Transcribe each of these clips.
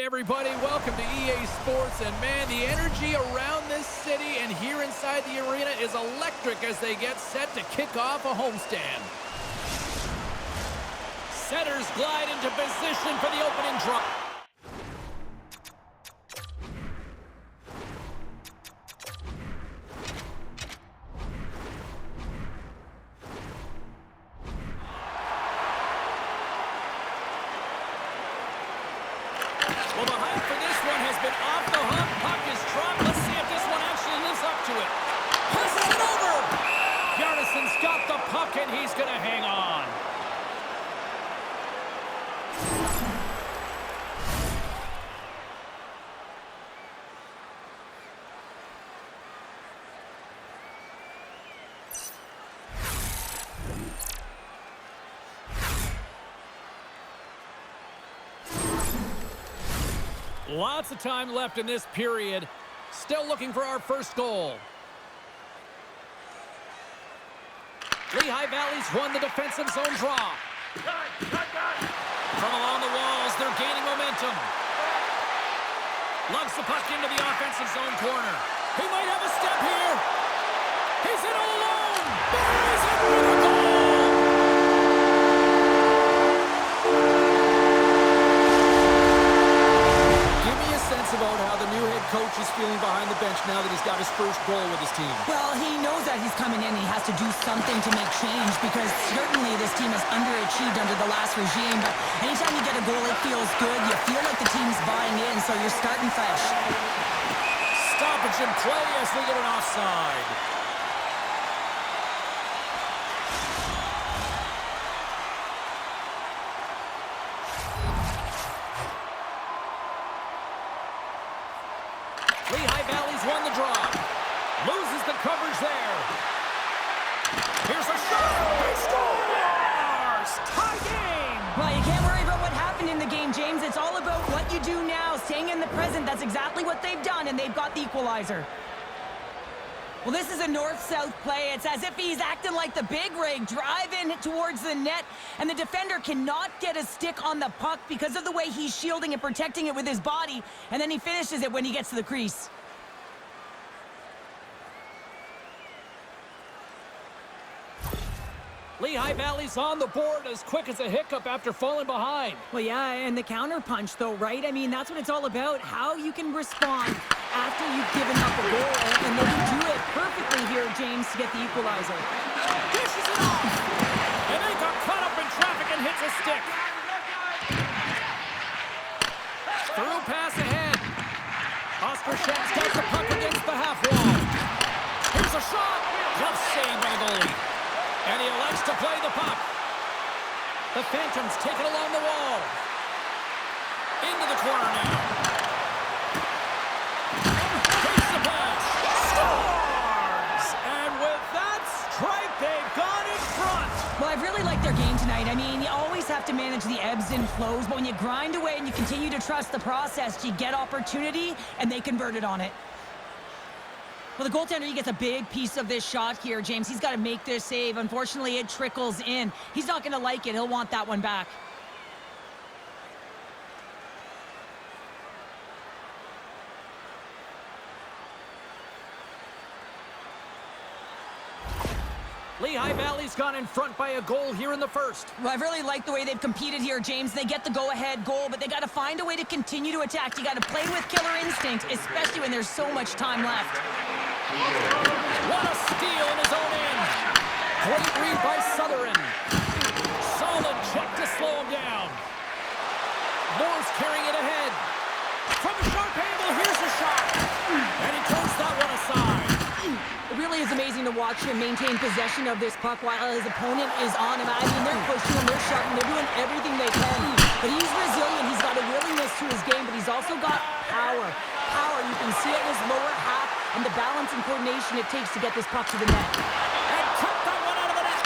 everybody, welcome to EA Sports, and man, the energy around this city and here inside the arena is electric as they get set to kick off a homestand. Setters glide into position for the opening draw. Well, the hype for this one has been off the hook. Puck is dropped. Let's see if this one actually lives up to it. Passes it over. Bjarnason's got the puck, and he's going to hang on. Lots of time left in this period. Still looking for our first goal. Lehigh Valley's won the defensive zone draw. From along the walls, they're gaining momentum. Lugs the puck into the offensive zone corner. He might have a step here. He's in all alone. Buries it with a goal. About how the new head coach is feeling behind the bench now that he's got his first goal with his team. Well, he knows that he's coming in. He has to do something to make change because certainly this team has underachieved under the last regime. But anytime you get a goal, it feels good. You feel like the team's buying in, so you're starting fresh. Stoppage in play as we get an offside. Lehigh Valley's won the draw. Loses the coverage there. Here's a shot. He scores! Tie game! Well, you can't worry about what happened in the game, James. It's all about what you do now, staying in the present. That's exactly what they've done, and they've got the equalizer. Well, this is a north-south play. It's as if he's acting like the big rig, driving towards the net, and the defender cannot get a stick on the puck because of the way he's shielding and protecting it with his body, and then he finishes it when he gets to the crease. Lehigh Valley's on the board as quick as a hiccup after falling behind. Well, yeah, and the counter-punch, though, right? I mean, that's what it's all about, how you can respond after you've given up a goal, and they can do it perfectly here, James, to get the equalizer. Dishes it off! And they got caught up in traffic and hits a stick. Through pass ahead. Oskarsham's got the puck against the half wall. Here's a shot! Glove save by the goalie. And he elects to play the puck. The Phantoms take it along the wall. Into the corner now. Takes the pass. Scores! And with that strike, they've gone in front. Well, I've really liked their game tonight. I mean, you always have to manage the ebbs and flows, but when you grind away and you continue to trust the process, you get opportunity, and they converted on it. Well, the goaltender, he gets a big piece of this shot here, James. He's got to make this save. Unfortunately, it trickles in. He's not going to like it. He'll want that one back. Lehigh Valley's gone in front by a goal here in the first. Well, I've really liked the way they've competed here, James. They get the go-ahead goal, but they got to find a way to continue to attack. You got to play with killer instinct, especially when there's so much time left. What a steal in his own end. Great read by Southern. Solid check to slow him down. Moore's carrying it ahead. From a sharp angle, here's a shot. And he turns that one aside. It really is amazing to watch him maintain possession of this puck while his opponent is on him. I mean, they're pushing him, they're shoving, they're doing everything they can. But he's resilient, he's got a willingness to his game, but he's also got power. Power, you can see it in his lower half and the balance and coordination it takes to get this puck to the net. And took that one out of the net.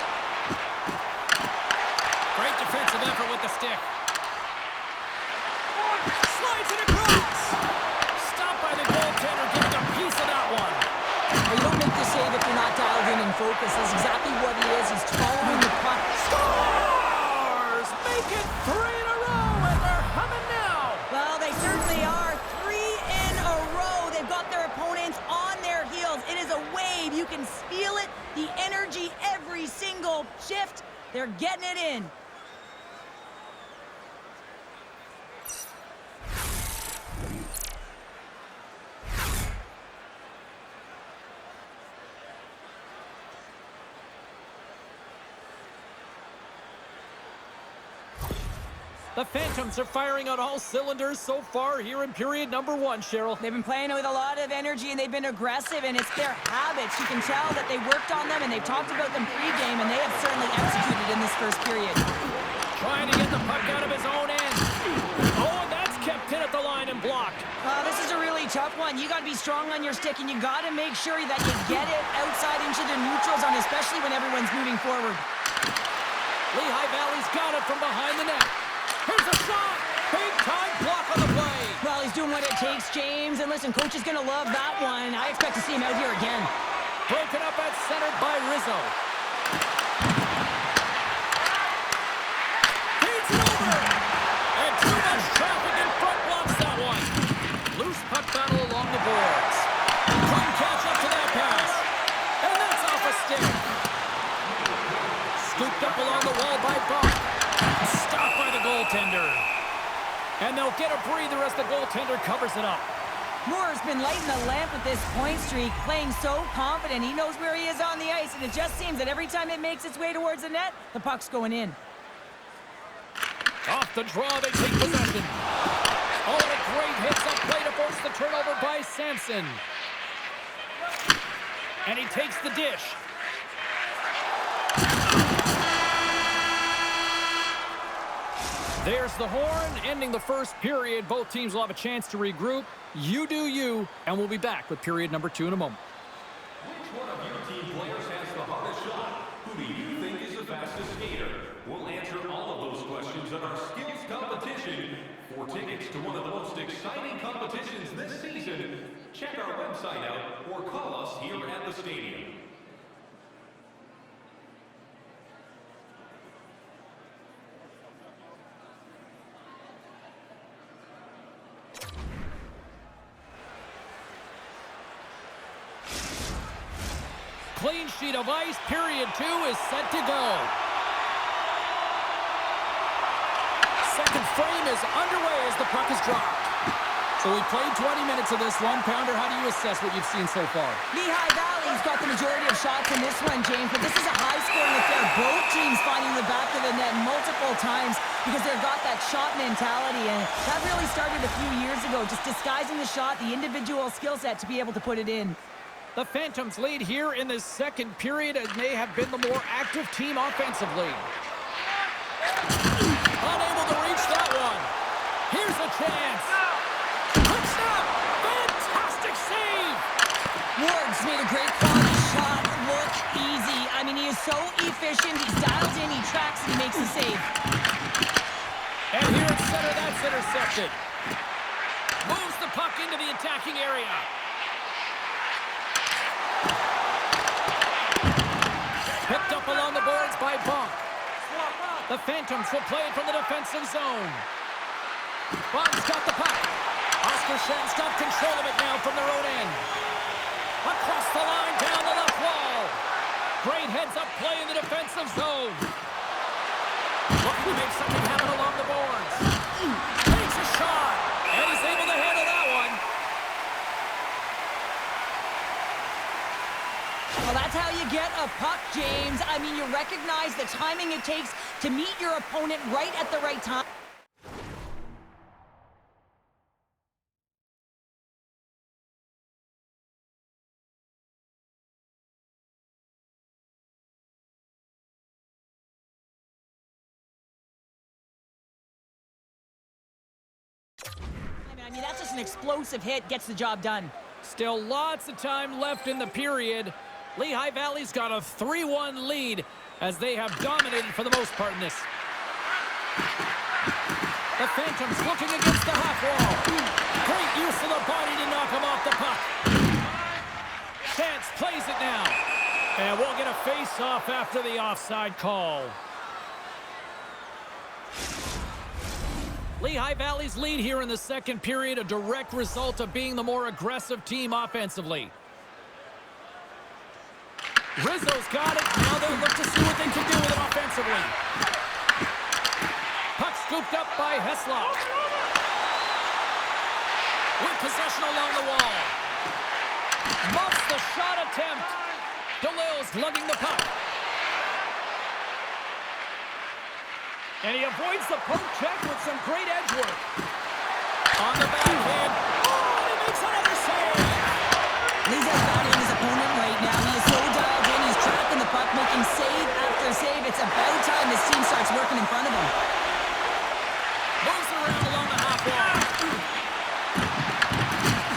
Great defensive effort with the stick. Slides it across. Stopped by the goaltender, getting a piece of that one. Well, you don't make the save if you're not dialed in and focused. That's exactly what he is. He's following the puck. Scores! Make it 3 in a row, and they're humming now. Well, they certainly You can feel it, the energy every single shift. They're getting it in. The Phantoms are firing on all cylinders so far here in period number 1, Cheryl. They've been playing with a lot of energy, and they've been aggressive, and it's their habits. You can tell that they worked on them, and they've talked about them pregame, and they have certainly executed in this first period. Trying to get the puck out of his own end. Oh, and that's kept in at the line and blocked. This is a really tough one. You got to be strong on your stick, and you got to make sure that you get it outside into the neutral zone, especially when everyone's moving forward. Lehigh Valley's got it from behind the net. Here's a shot! Big-time block on the play! Well, he's doing what it takes, James. And listen, coach is going to love that one. I expect to see him out here again. Broken up at center by Rizzo. Feeds it over! And too much traffic in front blocks that one. Loose puck battle along the boards. Couldn't catch up to that pass. And that's off a stick. Scooped up along the wall by Buck. Stopped by the goaltender. And they'll get a breather as the goaltender covers it up. Moore's been lighting the lamp with this point streak, playing so confident. He knows where he is on the ice, and it just seems that every time it makes its way towards the net, the puck's going in. Off the draw, they take possession. Oh, and a great hits up play to force the turnover by Sampson. And he takes the dish. There's the horn, ending the first period. Both teams will have a chance to regroup. You do you, and we'll be back with period number 2 in a moment. Which one of your team players has the hardest shot? Who do you think is the fastest skater? We'll answer all of those questions in our skills competition. For tickets to one of the most exciting competitions this season, check our website out or call us here at the stadium. Clean sheet of ice. Period 2 is set to go. Second frame is underway as the puck is dropped. So we played 20 minutes of this one. Pounder, how do you assess what you've seen so far? Lehigh Valley's got the majority of shots in this one, James, but this is a high-scoring affair. Both teams finding the back of the net multiple times because they've got that shot mentality, and that really started a few years ago, just disguising the shot, the individual skill set to be able to put it in. The Phantoms lead here in the second period, and they have been the more active team offensively. Unable to reach that one. Here's a chance. Quick stop! Fantastic save! Ward's made a great quality shot look easy. I mean, he is so efficient. He's dialed in, he tracks, and he makes the save. And here at center, that's intercepted. Moves the puck into the attacking area. Picked up along the boards by Bunk. The Phantoms will play it from the defensive zone. Bunk's got the puck. Oskarshamn's got control of it now from their own end. Across the line, down the left wall. Great heads-up play in the defensive zone. Looking to make something happen along the boards. Takes a shot, and he's able to handle that one. Well, that's how you get a puck, James. I mean, you recognize the timing it takes to meet your opponent right at the right time. I mean, that's just an explosive hit, gets the job done. Still lots of time left in the period. Lehigh Valley's got a 3-1 lead as they have dominated for the most part in this. The Phantoms looking against the half wall. Great use of the body to knock him off the puck. Chance plays it now. And we'll get a face-off after the offside call. Lehigh Valley's lead here in the second period, a direct result of being the more aggressive team offensively. Rizzo's got it. Now they'll look to see what they can do with it offensively. Puck scooped up by Heslop. With possession along the wall. Muffs the shot attempt. DeLille's lugging the puck. And he avoids the poke check with some great edge work. On the backhand. Oh, he makes another save. He's outbattling his opponent right now. He is so dialed in. He's tracking the puck, making save after save. It's about time his team starts working in front of him. Moves around along the half wall.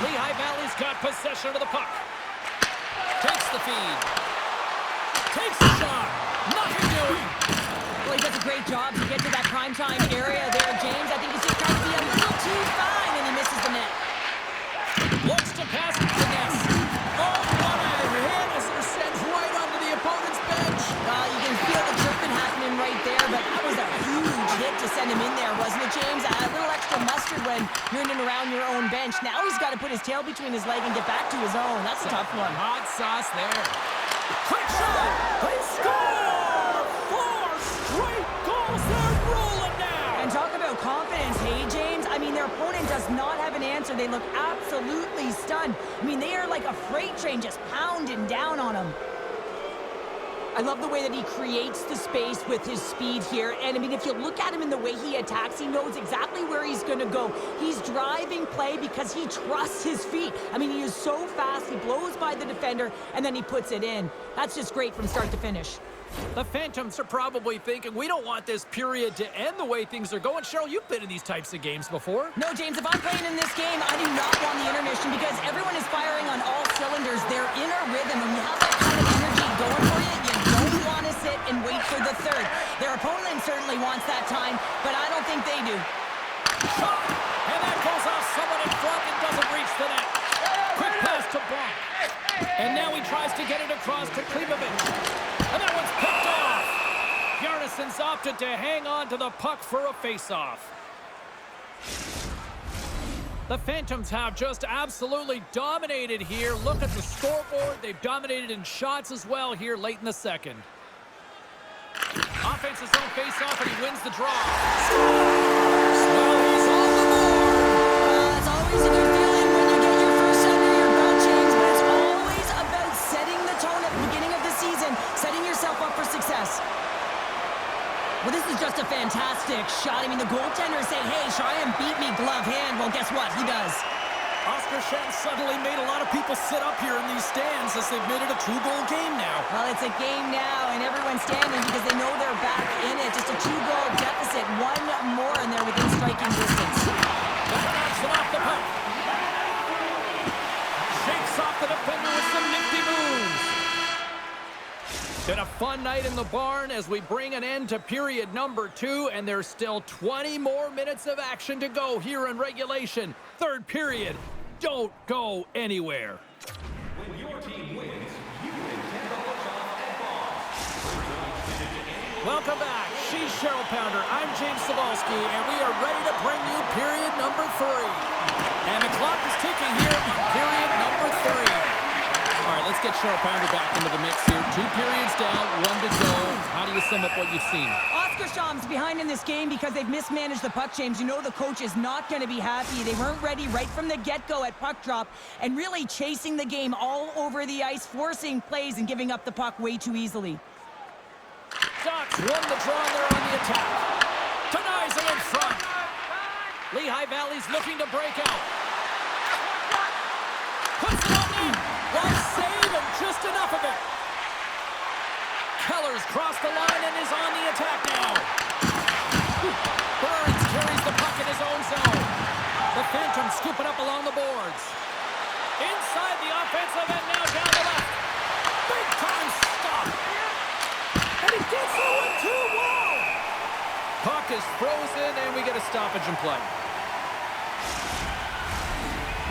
Lehigh Valley's got possession of the puck. Takes the feed. Takes the shot. Nothing doing. Well, he does a great job to get to that primetime area there, James. I think he's just trying to be a little too fine, and he misses the net. Looks to pass it to Ness. Oh, what a hit as it sends right onto the opponent's bench. You can feel the chirping happening right there, but that was a huge hit to send him in there, wasn't it, James? A little extra mustard when you're in and around your own bench. Now he's got to put his tail between his leg and get back to his own. That's a tough one. Hot sauce there. Quick shot. They score! 4 straight goals. They're rolling now. And talk about confidence, hey, James? I mean, their opponent does not have an answer. They look absolutely stunned. I mean, they are like a freight train just pounding down on them. I love the way that he creates the space with his speed here. And, I mean, if you look at him in the way he attacks, he knows exactly where he's going to go. He's driving play because he trusts his feet. I mean, he is so fast. He blows by the defender, and then he puts it in. That's just great from start to finish. The Phantoms are probably thinking, we don't want this period to end the way things are going. Cheryl, you've been in these types of games before. No, James, if I'm playing in this game, I do not want the intermission because everyone is firing on all cylinders. They're in a rhythm, and you have that kind of energy going for you. You don't want to sit and wait for the third. Their opponent certainly wants that time, but I don't think they do. Shot! And that goes off someone in front and doesn't reach the net. Quick pass to Bronk. And now he tries to get it across to Klimovic. And that one's picked off. Bjarnason's opted to hang on to the puck for a face-off. The Phantoms have just absolutely dominated here. Look at the scoreboard. They've dominated in shots as well here late in the second. Offense's own face-off, and he wins the draw. Well, he's on the board. It's always a good feeling when you get your first under your belt, James, but it's always about setting the tone at the beginning of the season, setting yourself up for success. Well, this is just a fantastic shot. I mean, the goaltenders say, hey, try and beat me glove hand. Well, guess what? He does. Oskarshamn suddenly made a lot of people sit up here in these stands as they've made it a 2-goal game now. Well, it's a game now, and everyone's standing because they know they're back in it. Just a 2-goal deficit. One more, and they're within striking distance. That knocks it off the puck. Shakes off the defender with some nifty moves. Been a fun night in the barn as we bring an end to period number 2, and there's still 20 more minutes of action to go here in regulation. Third period. Don't go anywhere. When your team wins, you win $10 off at bonds. Welcome back. She's Cheryl Pounder. I'm James Cebulski, and we are ready to bring you period number 3. And the clock is ticking here on period number 3. All right, let's get Cheryl Pounder back into the mix here. 2 periods down, 1 to go. How do you sum up what you've seen? Oskarshamn's behind in this game because they've mismanaged the puck, James. You know the coach is not going to be happy. They weren't ready right from the get-go at puck drop and really chasing the game all over the ice, forcing plays and giving up the puck way too easily. Ducks won the draw there on the attack. Denies it in front. Lehigh Valley's looking to break out. Puts it on in. One save and just enough of it. Keller's crossed the line and is on the attack now. Burns carries the puck in his own zone. The Phantoms scoop it up along the boards. Inside the offensive end now down the left. Big time stop. And he gets through it too. Whoa! Puck is frozen and we get a stoppage in play.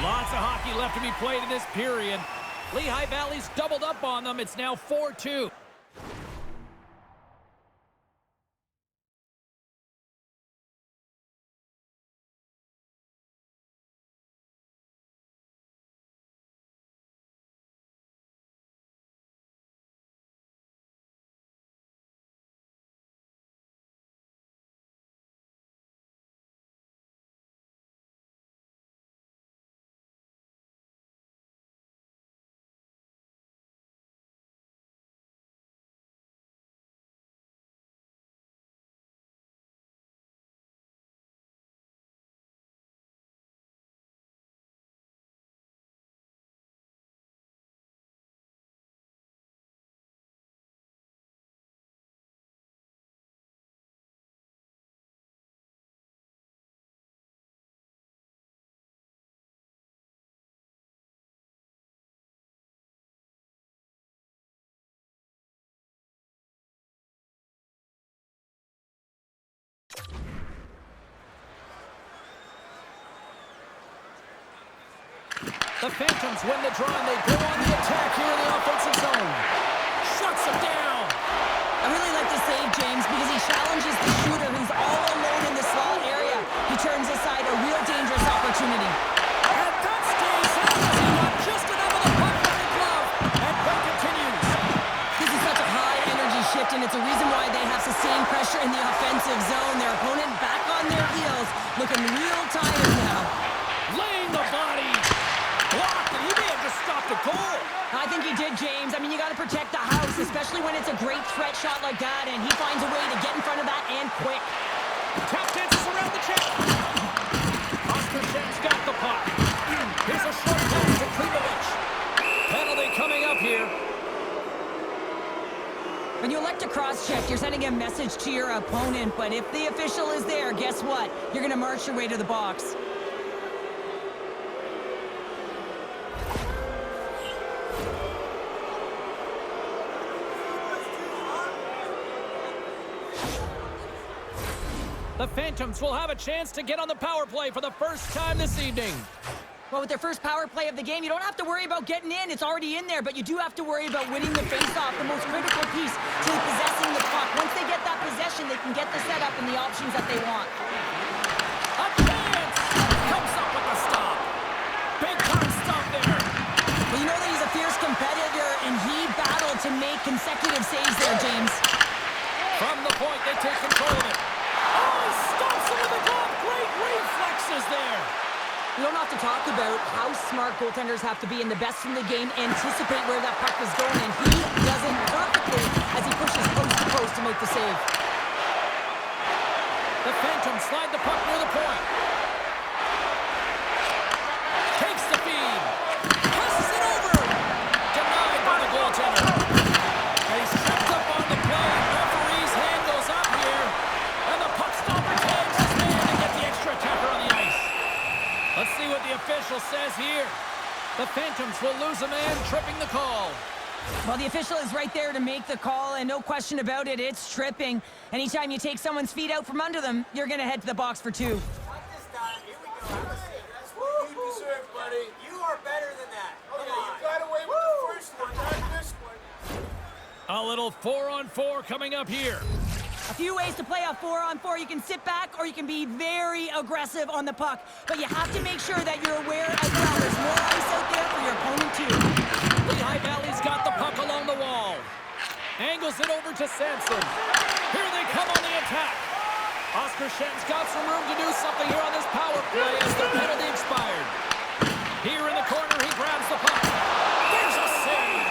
Lots of hockey left to be played in this period. Lehigh Valley's doubled up on them. It's now 4-2. The Phantoms win the draw, and they go on the attack here in the offensive zone. Shuts him down. I really like the save, James, because he challenges the shooter who's all alone in the slot area. He turns aside a real dangerous opportunity. And that stays out as he got just enough of the puck from the glove. And play continues. This is such a high-energy shift, and it's a reason why they have sustained pressure in the offensive zone. Their opponent back on their heels, looking real tired now. Laying the body. Blocked, and he may have just stopped a goal. I think he did, James. I mean, you got to protect the house, especially when it's a great threat shot like that, and he finds a way to get in front of that and quick. Tap dances around the check. Oskarsham's got the puck. Here's a short pass to Psfive. Penalty coming up here. When you elect to cross-check, you're sending a message to your opponent, but if the official is there, guess what? You're going to march your way to the box. The Phantoms will have a chance to get on the power play for the first time this evening. Well, with their first power play of the game, you don't have to worry about getting in. It's already in there, but you do have to worry about winning the face-off, the most critical piece to possessing the puck. Once they get that possession, they can get the setup and the options that they want. A chance! Comes up with the stop. Big-time stop there. Well, you know that he's a fierce competitor, and he battled to make consecutive saves there, James. From the point, they take control of it. Oh, he stops it with a glove. Great reflexes there. We don't have to talk about how smart goaltenders have to be, and the best in the game anticipate where that puck is going, and he does it perfectly as he pushes post to post to make the save. The Phantoms slide the puck near the point. Takes the feed. Passes it over. Denied by the goaltender. And he's tripped up on the play. Referee's hand goes up here. And the puck stopper tags his man to get the extra attacker on the ice. Let's see what the official says here. The Phantoms will lose a man, tripping the call. Well, the official is right there to make the call, and no question about it, it's tripping. Anytime you take someone's feet out from under them, you're going to head to the box for two. Here we go. That's what you deserve, buddy. You are better than that. Come on. You got away with the first one, not this one. A little 4-on-4 coming up here. A few ways to play a 4-on-4. You can sit back or you can be very aggressive on the puck. But you have to make sure that you're aware as well. There's more ice out there for your opponent too. Lehigh Valley's got the puck along the wall. Angles it over to Samson. Here they come on the attack. Oskarsham's got some room to do something here on this power play as the penalty expired. Here in the corner, he grabs the puck. There's a save.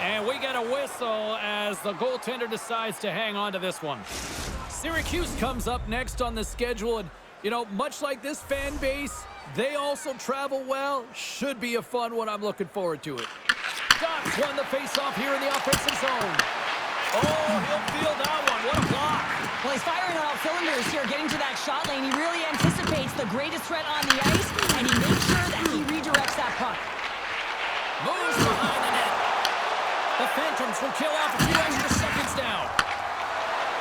And we get a whistle as the goaltender decides to hang on to this one. Syracuse comes up next on the schedule. And, you know, much like this fan base, they also travel well. Should be a fun one. I'm looking forward to it. Dots won the face-off here in the offensive zone. Oh, he'll feel that one. What a block. Well, he's firing on all cylinders here, getting to that shot lane. He really anticipates the greatest threat on the ice, and he makes sure that he redirects that puck. Moves behind the net. The Phantoms will kill off a few extra seconds now.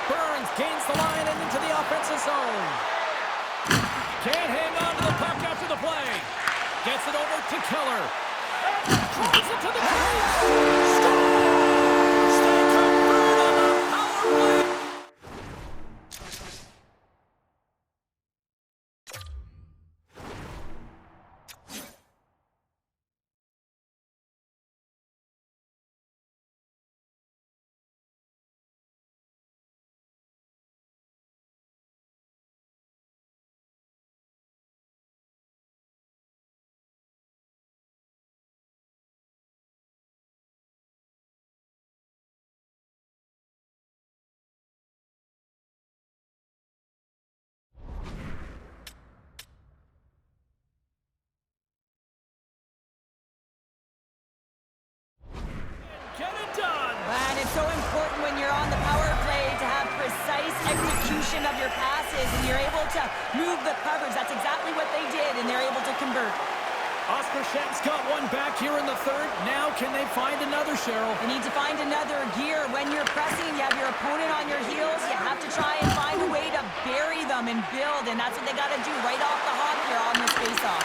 Burns gains the line and into the offensive zone. Can't hang on to the puck after the play. Gets it over to Keller. Drives it to the crease. Scores! They convert on the power play. Get it done! And it's so important when you're on the power play to have precise execution of your passes, and you're able to move the coverage. That's exactly what they did, and they're able to convert. Oskarsham's got one back here in the third. Now can they find another, Cheryl? You need to find another gear. When you're pressing, you have your opponent on your heels. You have to try and find a way to bury them and build, and that's what they got to do right off the hop here on this faceoff.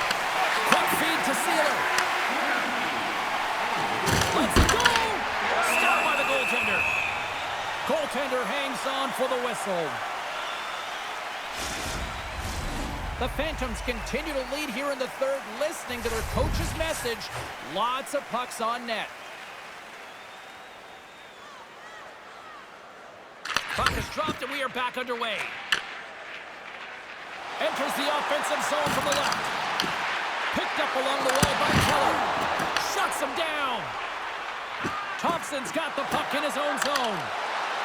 Quick feed to Sealer. Goaltender hangs on for the whistle. The Phantoms continue to lead here in the third, listening to their coach's message. Lots of pucks on net. Puck is dropped and we are back underway. Enters the offensive zone from the left. Picked up along the wall by Keller. Shuts him down. Thompson's got the puck in his own zone.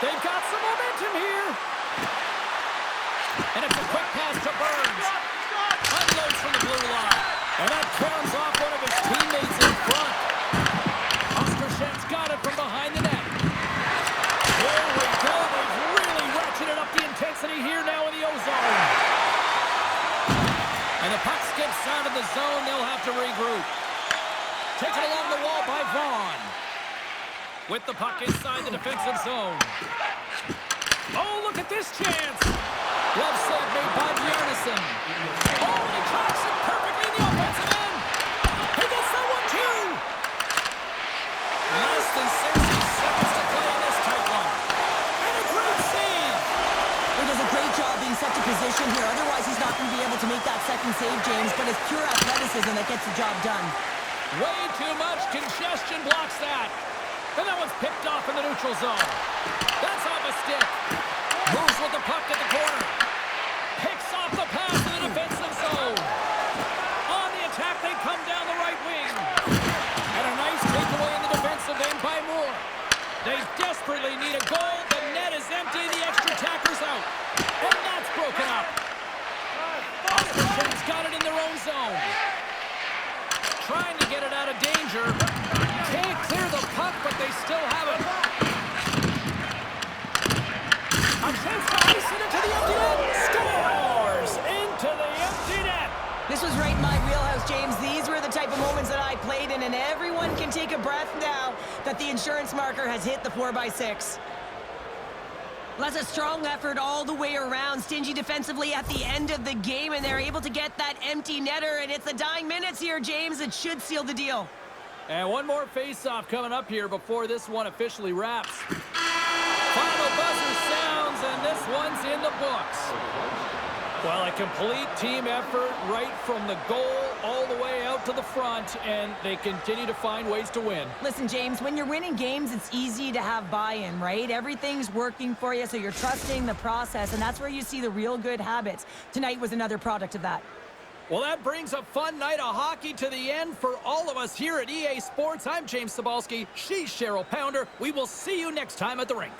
They've got some momentum here. And it's a quick pass to Burns. Unloads from the blue line. And that caroms off one of his teammates in front. Oskarshamn's got it from behind the net. Here we go. They've really ratcheted up the intensity here now in the O-zone. And the puck skips out of the zone. They'll have to regroup. Taken along the wall by Vaughn. With the puck inside the defensive zone. Oh, look at this chance. Glove save made by Bjarnason. Oh, and he tracks it perfectly in the offensive end. He gets that one, too. Less than 60 seconds to play in this tight one. And a great save. He does a great job being such a position here. Otherwise, he's not going to be able to make that second save, James. But it's pure athleticism that gets the job done. Way too much congestion blocks that. And that one's picked off in the neutral zone. That's off a stick. Moves with the puck at the corner. Picks off the pass in the defensive zone. On the attack, they come down the right wing. And a nice takeaway in the defensive end by Moore. They desperately need a goal. The net is empty. The extra attacker's out. And that's broken up. Oskarshamn's got it in their own zone. Trying to get it out of danger. Can't clear the puck, but they still have it. A chance to ice it into the empty net. Scores into the empty net. This was right in my wheelhouse, James. These were the type of moments that I played in, and everyone can take a breath now that the insurance marker has hit the 4x6. Well, that's a strong effort all the way around. Stingy defensively at the end of the game, and they're able to get that empty netter, and it's the dying minutes here, James. It should seal the deal. And one more face-off coming up here before this one officially wraps. Final buzzer sounds, and this one's in the books. Well, a complete team effort right from the goal all the way out to the front, and they continue to find ways to win. Listen, James, when you're winning games, it's easy to have buy-in, right? Everything's working for you, so you're trusting the process, and that's where you see the real good habits. Tonight was another product of that. Well, that brings a fun night of hockey to the end for all of us here at EA Sports. I'm James Cybulski. She's Cheryl Pounder. We will see you next time at the rink.